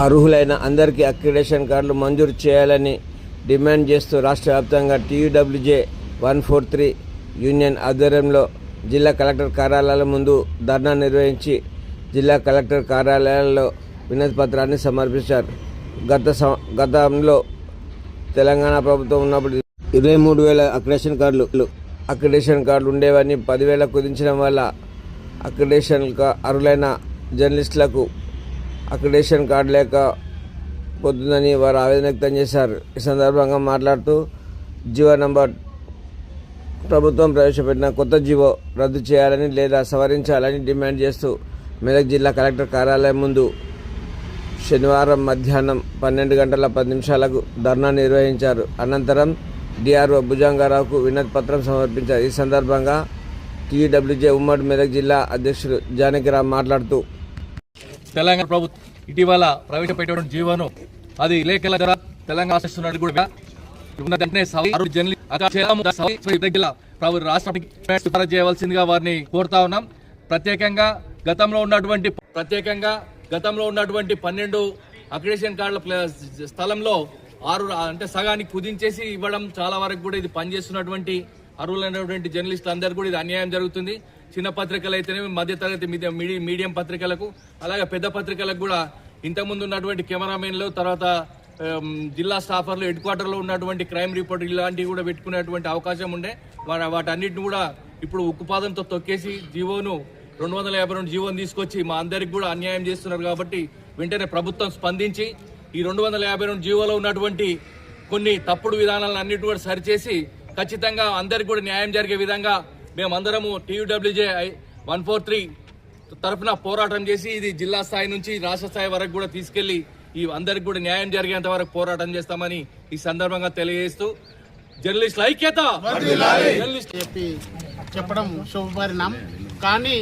అర్హులైన అందరికీ అక్రిడేషన్ కార్డులు మంజూరు చేయాలని డిమాండ్ చేస్తూ రాష్ట్ర వ్యాప్తంగా TUWJ 143 యూనియన్ ఆధ్వర్యంలో జిల్లా కలెక్టర్ కార్యాలయాల ముందు ధర్నా నిర్వహించి జిల్లా కలెక్టర్ కార్యాలయాల్లో వినతి పత్రాన్ని సమర్పించారు. గతంలో తెలంగాణ ప్రభుత్వం ఉన్నప్పుడు 23,000 అక్రిడేషన్ కార్డులు ఉండేవని 10,000 కుదించడం వల్ల అక్రిడేషన్ అర్హులైన జర్నలిస్టులకు అక్రిడేషన్ కార్డు లేకపోతుందని వారు ఆవేదన వ్యక్తం చేశారు. ఈ సందర్భంగా మాట్లాడుతూ జీవో నంబర్ ప్రభుత్వం ప్రవేశపెట్టిన కొత్త జీవో రద్దు చేయాలని లేదా సవరించాలని డిమాండ్ చేస్తూ మెదక్ జిల్లా కలెక్టర్ కార్యాలయం ముందు శనివారం మధ్యాహ్నం 12 గంటల 10 నిమిషాలకు ధర్నా నిర్వహించారు. అనంతరం DRO భుజంగారావుకు వినతి పత్రం సమర్పించారు. ఈ సందర్భంగా TUWJ ఉమ్మడి మెదక్ జిల్లా అధ్యక్షుడు జానకిరామ్ మాట్లాడుతూ తెలంగాణ ప్రభుత్వం ఇటీవల ప్రవేశపెట్టిన జీవోను అది లేఖల ద్వారా తెలంగాణ రాష్ట్రం కూడా రాష్ట్ర చేయవలసిందిగా వారిని కోరుతా ఉన్నాం. ప్రత్యేకంగా గతంలో ఉన్నటువంటి 12 అక్రిడేషన్ కార్డుల స్థలంలో 6 అంటే సగానికి కుదించేసి ఇవ్వడం చాలా వరకు కూడా ఇది పనిచేస్తున్నటువంటి అర్హులైనటువంటి జర్నలిస్టులు అందరూ కూడా ఇది అన్యాయం జరుగుతుంది. చిన్న పత్రికలు అయితేనే మధ్యతరగతి మీడియం పత్రికలకు అలాగే పెద్ద పత్రికలకు కూడా ఇంతకుముందు ఉన్నటువంటి కెమెరామెన్లు తర్వాత జిల్లా స్టాఫర్లు హెడ్ క్వార్టర్లో ఉన్నటువంటి క్రైమ్ రిపోర్ట్ ఇలాంటివి కూడా పెట్టుకునేటువంటి అవకాశం ఉండే వాటన్నిటిని కూడా ఇప్పుడు ఉక్కుపాదంతో తొక్కేసి జీవోను 252 జీవోను తీసుకొచ్చి మా అందరికి కూడా అన్యాయం చేస్తున్నారు. కాబట్టి వెంటనే ప్రభుత్వం స్పందించి ఈ 252 జీవోలో ఉన్నటువంటి కొన్ని తప్పుడు విధానాలను అన్నిటి కూడా సరిచేసి ఖచ్చితంగా అందరికి కూడా న్యాయం జరిగే విధంగా మేమందరము TUWJ 143 తరఫున పోరాటం చేసి ఇది జిల్లా స్థాయి నుంచి రాష్ట్ర స్థాయి వరకు కూడా తీసుకెళ్లి ఈ అందరికి కూడా న్యాయం జరిగేంత వరకు పోరాటం చేస్తామని ఈ సందర్భంగా తెలియజేస్తూ జర్నలిస్టుల ఐక్యత చెప్పడం శుభపరిణామం. కానీ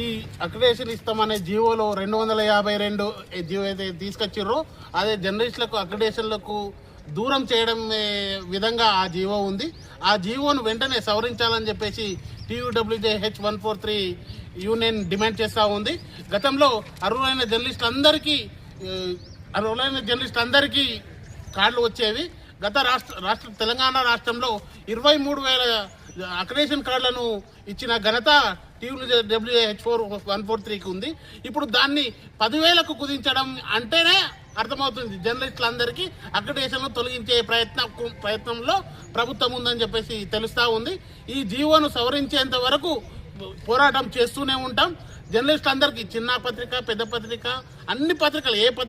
ఈ అక్రిడేషన్ ఇస్తామనే జీవోలో 252 జీవో అయితే తీసుకొచ్చిర్రో అదే జర్నలిస్టులకు అక్రిడేషన్లకు దూరం చేయడం విధంగా ఆ జీవో ఉంది. ఆ జీవోను వెంటనే సవరించాలని చెప్పేసి TUWJ 143 యూనియన్ డిమాండ్ చేస్తూ ఉంది. గతంలో అర్హులైన జర్నలిస్టులందరికీ కార్డులు వచ్చేవి. రాష్ట్ర తెలంగాణ రాష్ట్రంలో 23,000 అక్రిడేషన్ కార్డులను ఇచ్చిన ఘనత TUWJ 143కి ఉంది. ఇప్పుడు దాన్ని 10,000కు కుదించడం అంటేనే అర్థమవుతుంది జర్నలిస్టులందరికీ అక్రిడేషన్ను తొలగించే ప్రయత్నంలో ప్రభుత్వం ఉందని చెప్పేసి తెలుస్తూ ఉంది. ఈ జీవోను సవరించేంత వరకు పోరాటం చేస్తూనే ఉంటాం. జర్నలిస్టులందరికీ చిన్న పత్రిక పెద్ద పత్రిక అన్ని పత్రికలు